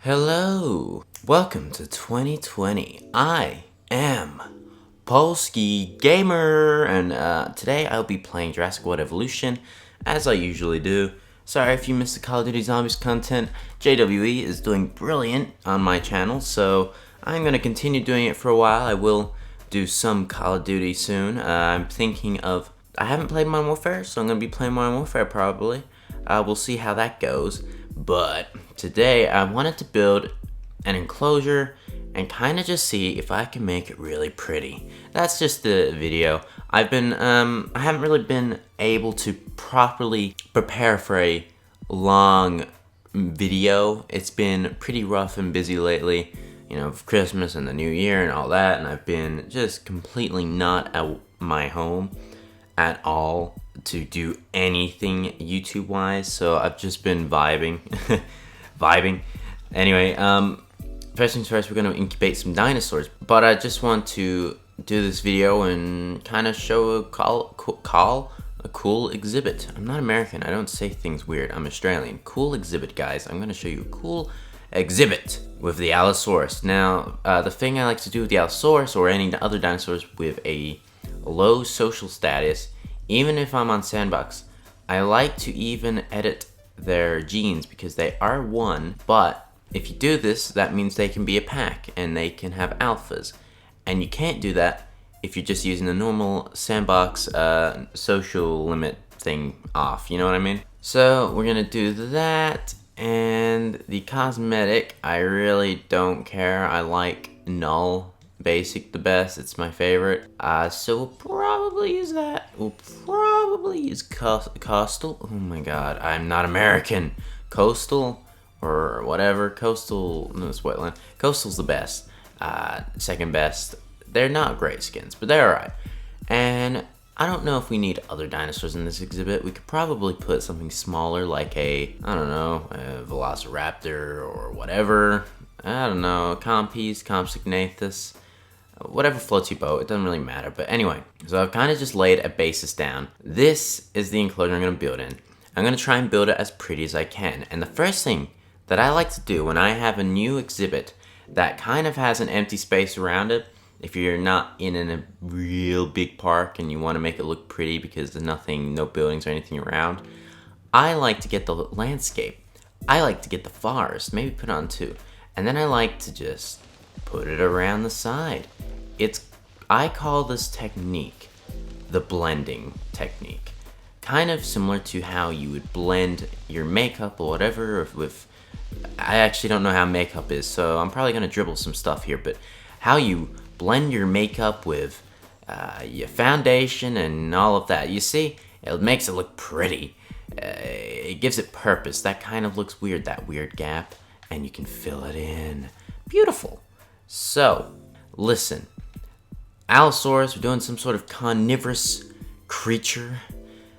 Hello, welcome to 2020. I am Polski Gamer, and today I'll be playing Jurassic World Evolution, as I usually do. Sorry if you missed the Call of Duty Zombies content. JWE is doing brilliant on my channel, so I'm going to continue doing it for a while. I will do some Call of Duty soon. I'm thinking of... I haven't played Modern Warfare, so I'm going to be playing Modern Warfare probably. We'll see how that goes. But today I wanted to build an enclosure and kind of just see if I can make it really pretty. That's just the video. I haven't really been able to properly prepare for a long video. It's been pretty rough and busy lately, you know, Christmas and the New Year and all that, and I've been just completely not at my home at all to do anything YouTube wise, so I've just been vibing. Anyway, first things first, we're gonna incubate some dinosaurs, but I just want to do this video and kind of show a cool exhibit. I'm not American, I don't say things weird, I'm Australian. Cool exhibit, guys. I'm gonna show you a cool exhibit with the Allosaurus. Now, the thing I like to do with the Allosaurus or any other dinosaurs with a low social status, even if I'm on Sandbox, I like to even edit their genes because they are one, but if you do this, that means they can be a pack and they can have alphas. And you can't do that if you're just using the normal Sandbox social limit thing off, you know what I mean? So we're gonna do that, and the cosmetic, I really don't care. I like null basic the best. It's my favorite. So we'll probably use that. We'll probably use coastal. Oh my god, I'm not American. Coastal or whatever. Coastal, no, it's wetland. Coastal's the best. Second best. They're not great skins, but they're alright. And I don't know if we need other dinosaurs in this exhibit. We could probably put something smaller like a, I don't know, a velociraptor or whatever. I don't know, Compsognathus. Whatever floats your boat, it doesn't really matter. But anyway, so I've kind of just laid a basis down. This is the enclosure I'm going to build in. I'm going to try and build it as pretty as I can. And the first thing that I like to do when I have a new exhibit that kind of has an empty space around it, if you're not in a real big park and you want to make it look pretty because there's nothing, no buildings or anything around, I like to get the landscape. I like to get the forest, maybe put on two. And then I like to just put it around the side. I call this technique the blending technique. Kind of similar to how you would blend your makeup or whatever with, I actually don't know how makeup is, so I'm probably gonna dribble some stuff here, but how you blend your makeup with your foundation and all of that. You see, it makes it look pretty. It gives it purpose. That kind of looks weird, that weird gap, and you can fill it in. Beautiful. So, listen. Allosaurus, we're doing some sort of carnivorous creature.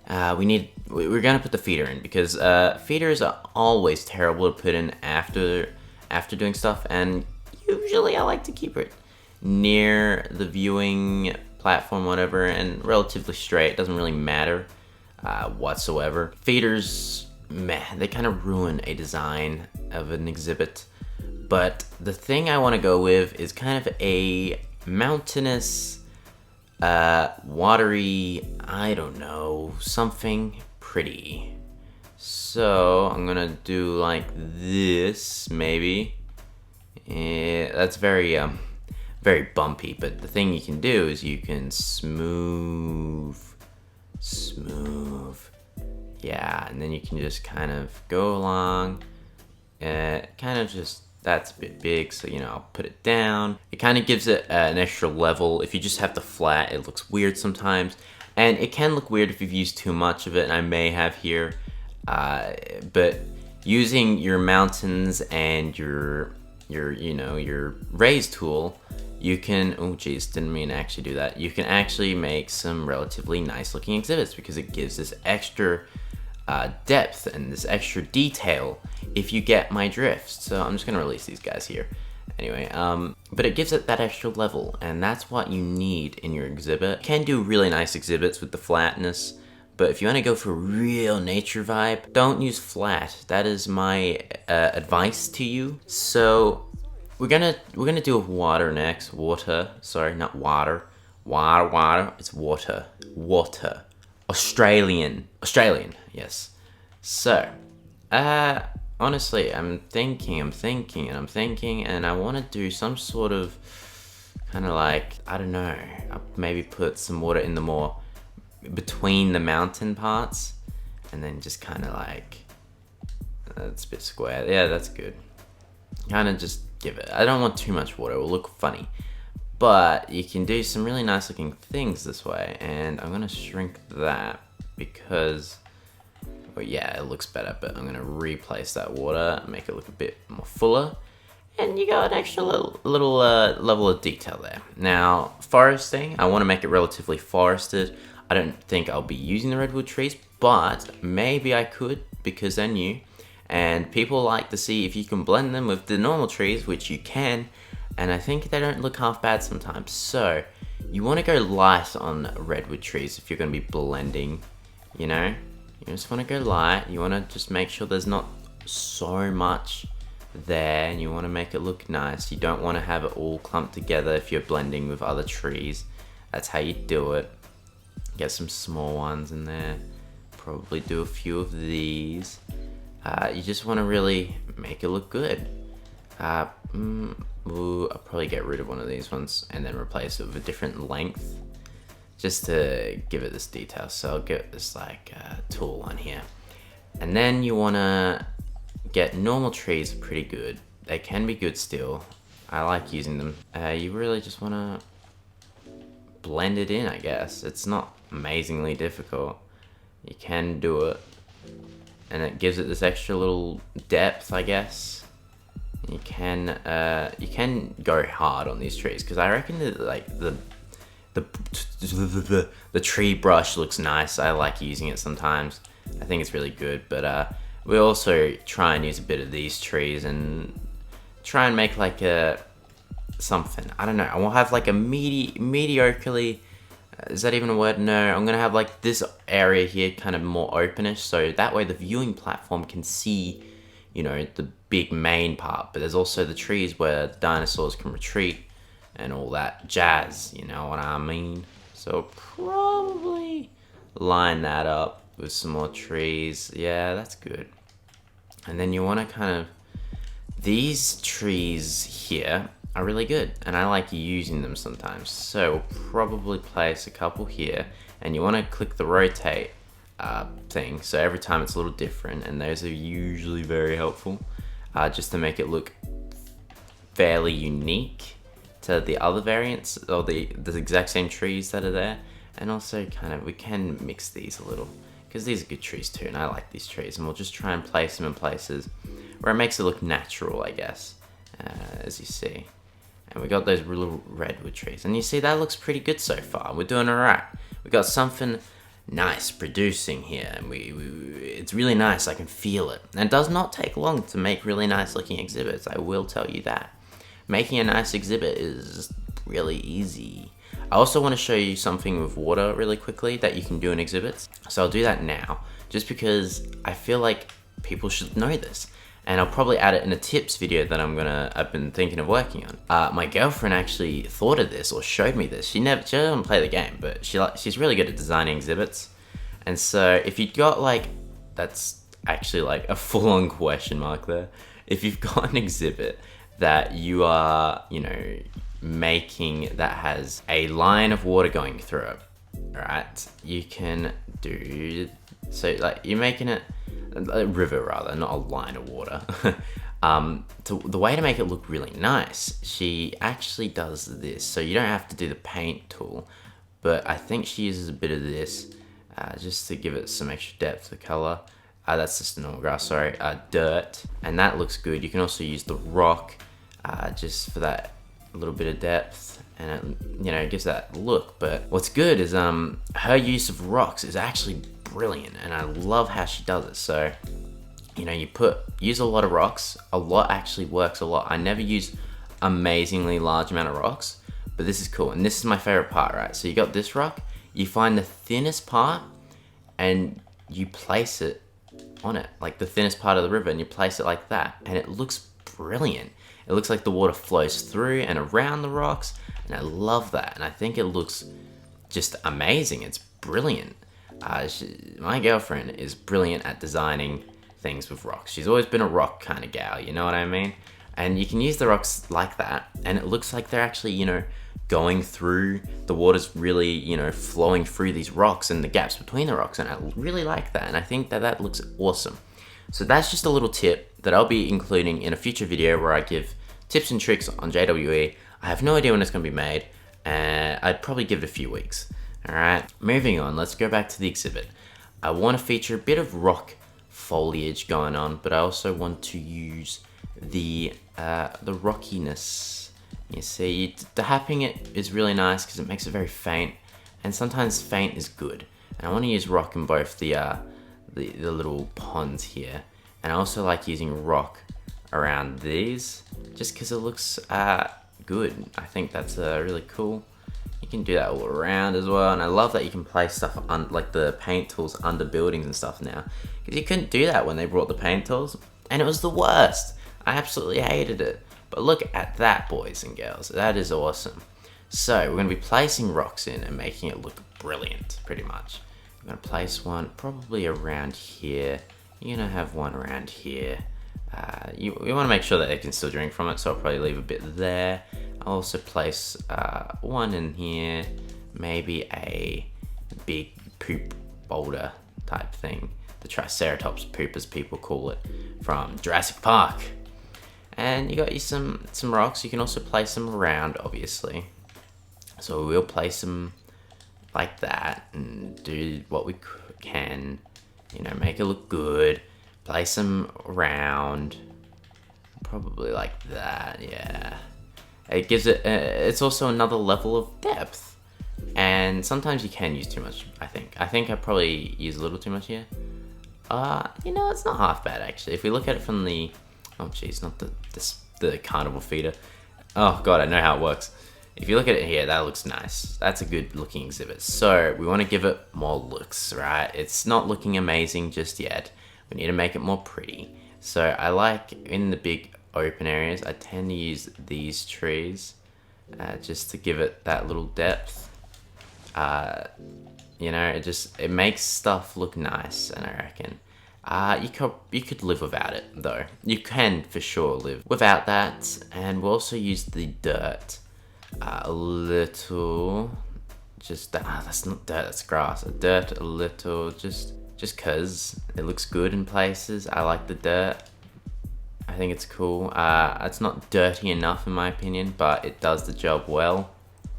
We're gonna put the feeder in because feeders are always terrible to put in after doing stuff, and usually I like to keep it near the viewing platform, whatever, and relatively straight. It doesn't really matter whatsoever. Feeders, meh, they kind of ruin a design of an exhibit. But the thing I want to go with is kind of a mountainous, watery, I don't know, something pretty. So I'm gonna do like this, maybe. That's very bumpy, but the thing you can do is you can smooth. Yeah, and then you can just kind of go along, kind of just, that's a bit big, so, you know, I'll put it down. It kind of gives it an extra level. If you just have the flat, it looks weird sometimes. And it can look weird if you've used too much of it, and I may have here. But using your mountains and your raise tool, you can, oh geez, didn't mean to actually do that. You can actually make some relatively nice looking exhibits because it gives this extra depth and this extra detail, if you get my drift. So I'm just gonna release these guys here. Anyway, but it gives it that extra level, and that's what you need in your exhibit. You can do really nice exhibits with the flatness, But if you want to go for a real nature vibe, don't use flat. That is my advice to you. So we're gonna do water next. Water, sorry, not water. Water. It's water. Water. Australian, yes. So, honestly, I'm thinking, and I want to do some sort of kind of like, I don't know, I'll maybe put some water in the more between the mountain parts, and then just kind of like, that's a bit square. Yeah, that's good. Kind of just give it. I don't want too much water. It will look funny. But you can do some really nice looking things this way, and I'm gonna shrink that because, well, yeah, it looks better, but I'm gonna replace that water, make it look a bit more fuller, and you got an extra little level of detail there. Now, foresting, I wanna make it relatively forested. I don't think I'll be using the redwood trees, but maybe I could because they're new, and people like to see if you can blend them with the normal trees, which you can. And I think they don't look half bad sometimes. So you want to go light on redwood trees if you're going to be blending, you know? You just want to go light. You want to just make sure there's not so much there, and you want to make it look nice. You don't want to have it all clumped together if you're blending with other trees. That's how you do it. Get some small ones in there. Probably do a few of these. You just want to really make it look good. Ooh, I'll probably get rid of one of these ones and then replace it with a different length just to give it this detail. So I'll get this like tool on here, and then you want to get normal trees. Pretty good. They can be good still. I like using them. You really just want to blend it in, I guess. It's not amazingly difficult. You can do it, and it gives it this extra little depth, I guess. You can go hard on these trees because I reckon that like the tree brush looks nice. I like using it sometimes. I think it's really good. But we also try and use a bit of these trees and try and make like a something. I don't know. I will have like a mediocrely. Is that even a word? No. I'm gonna have like this area here, kind of more openish, so that way the viewing platform can see, you know, the big main part, but there's also the trees where the dinosaurs can retreat and all that jazz, you know what I mean? So probably line that up with some more trees. Yeah, that's good. And then you want to kind of, these trees here are really good and I like using them sometimes. So we'll probably place a couple here, and you want to click the rotate thing, so every time it's a little different, and those are usually very helpful, just to make it look fairly unique to the other variants or the exact same trees that are there. And also kind of, we can mix these a little because these are good trees too, and I like these trees, and we'll just try and place them in places where it makes it look natural, I guess, as you see. And we got those little redwood trees, and you see that looks pretty good so far. We're doing alright. We got something nice producing here, and it's really nice. I can feel it, and it does not take long to make really nice looking exhibits. I will tell you that making a nice exhibit is really easy. I also want to show you something with water really quickly that you can do in exhibits, so I'll do that now just because I feel like people should know this, and I'll probably add it in a tips video that I've been thinking of working on. My girlfriend actually thought of this or showed me this. She doesn't play the game, but she's really good at designing exhibits. And so if you've got like, that's actually like a full-on question mark there. If you've got an exhibit that you are, you know, making that has a line of water going through it, right? You can do, so like you're making it, a river rather, not a line of water. The way to make it look really nice, she actually does this. So you don't have to do the paint tool, but I think she uses a bit of this just to give it some extra depth of color. That's just the normal grass, sorry, dirt, and that looks good. You can also use the rock just for that little bit of depth, and it, you know, it gives that look. But what's good is her use of rocks is actually brilliant, and I love how she does it. So, you know, use a lot of rocks. A lot actually works a lot. I never use amazingly large amount of rocks, but this is cool, and this is my favorite part, right? So you got this rock, you find the thinnest part, and you place it on it, like the thinnest part of the river, and you place it like that, and it looks brilliant. It looks like the water flows through and around the rocks, and I love that, and I think it looks just amazing. It's brilliant. My girlfriend is brilliant at designing things with rocks. She's always been a rock kind of gal, you know what I mean? And you can use the rocks like that, and it looks like they're actually, you know, going through, the water's really, you know, flowing through these rocks and the gaps between the rocks, and I really like that, and I think that that looks awesome. So that's just a little tip that I'll be including in a future video where I give tips and tricks on JWE. I have no idea when it's going to be made, and I'd probably give it a few weeks. Alright, moving on, let's go back to the exhibit. I want to feature a bit of rock foliage going on, but I also want to use the rockiness. You see, dapping it is really nice because it makes it very faint, and sometimes faint is good. And I want to use rock in both the little ponds here, and I also like using rock around these just because it looks good. I think that's really cool. You can do that all around as well, and I love that you can place stuff on, like the paint tools, under buildings and stuff now, because you couldn't do that when they brought the paint tools, and it was the worst. I absolutely hated it. But look at that, boys and girls. That is awesome. So we're going to be placing rocks in and making it look brilliant, pretty much. I'm going to place one probably around here. You're going to have one around here. You want to make sure that they can still drink from it, so I'll probably leave a bit there. I'll also place one in here, maybe a big poop boulder type thing. The Triceratops poop, as people call it, from Jurassic Park. And you got you some rocks. You can also place them around, obviously. So we'll place them like that and do what we can, you know, make it look good. Place them around, probably like that, yeah. It gives it, it's also another level of depth. And sometimes you can use too much, I think. I think I probably use a little too much here. You know, it's not half bad, actually. If we look at it from the, oh geez, not the carnival feeder. Oh god, I know how it works. If you look at it here, that looks nice. That's a good looking exhibit. So we want to give it more looks, right? It's not looking amazing just yet. We need to make it more pretty. So I like, in the big open areas, I tend to use these trees just to give it that little depth. You know, it makes stuff look nice, and I reckon. You could live without it, though. You can for sure live without that, and we'll also use the dirt a little. Just that's not dirt, that's grass. Dirt a little, just cause it looks good in places. I like the dirt. I think it's cool. It's not dirty enough in my opinion, but it does the job well.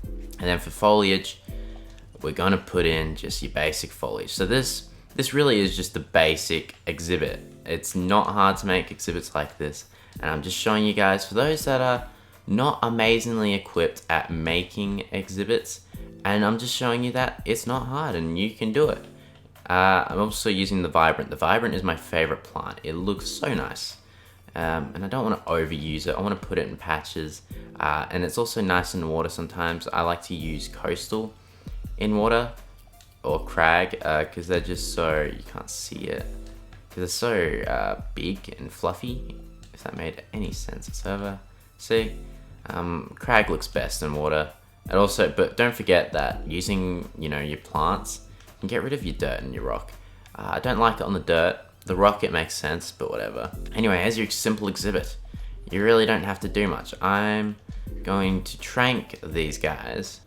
And then for foliage, we're gonna put in just your basic foliage. So this really is just the basic exhibit. It's not hard to make exhibits like this. And I'm just showing you guys, for those that are not amazingly equipped at making exhibits, and I'm just showing you that it's not hard and you can do it. I'm also using the Vibrant. The Vibrant is my favorite plant. It looks so nice. And I don't want to overuse it. I want to put it in patches. And it's also nice in water sometimes. I like to use Coastal in water, or Crag, because they're just so, you can't see it, because they're so big and fluffy, if that made any sense whatsoever. See, Crag looks best in water. And also, but don't forget that using, you know, your plants can get rid of your dirt and your rock. I don't like it on the dirt. The rock, it makes sense, but whatever. Anyway, as your simple exhibit, you really don't have to do much. I'm going to trank these guys,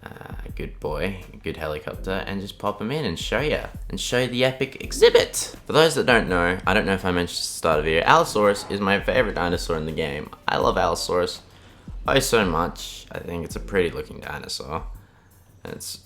good boy, good helicopter, and just pop them in and show you, and show the epic exhibit. For those that don't know, I don't know if I mentioned at the start of the video, Allosaurus is my favorite dinosaur in the game. I love Allosaurus oh so much. I think it's a pretty looking dinosaur. It's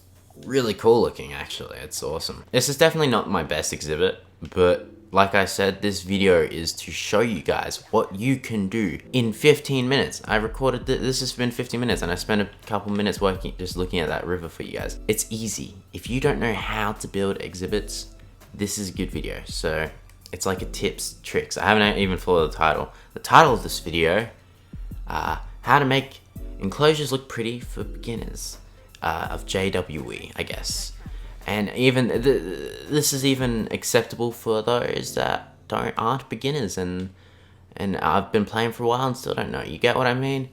really cool looking, actually. It's awesome. This is definitely not my best exhibit, but like I said, this video is to show you guys what you can do in 15 minutes. I recorded this has been 15 minutes and I spent a couple minutes working, just looking at that river for you guys. It's easy. If you don't know how to build exhibits, this is a good video. So it's like a tips, tricks. I haven't even followed the title. The title of this video, how to make enclosures look pretty for beginners, of JWE, I guess. And even this is even acceptable for those that aren't beginners, and I've been playing for a while and still don't know. You get what I mean?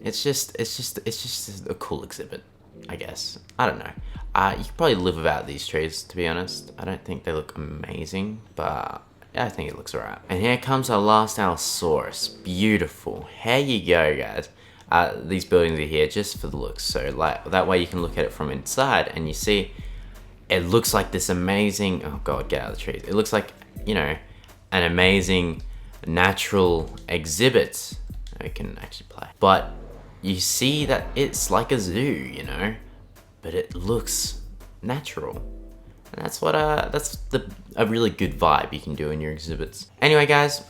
It's just a cool exhibit, I guess. I don't know. You could probably live without these trees, to be honest. I don't think they look amazing, but yeah, I think it looks alright. And here comes our last Allosaurus. Beautiful. Here you go, guys. These buildings are here just for the looks, so like that way you can look at it from inside and you see it looks like this amazing, oh god, get out of the trees. It looks like, you know, an amazing natural exhibit. We can actually play. But you see that it's like a zoo, you know, but it looks natural. And that's what a really good vibe you can do in your exhibits. Anyway, guys,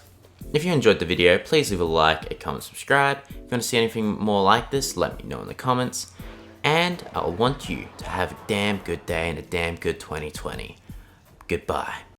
if you enjoyed the video, please leave a like, a comment, subscribe. If you want to see anything more like this, let me know in the comments. And I want you to have a damn good day and a damn good 2020. Goodbye.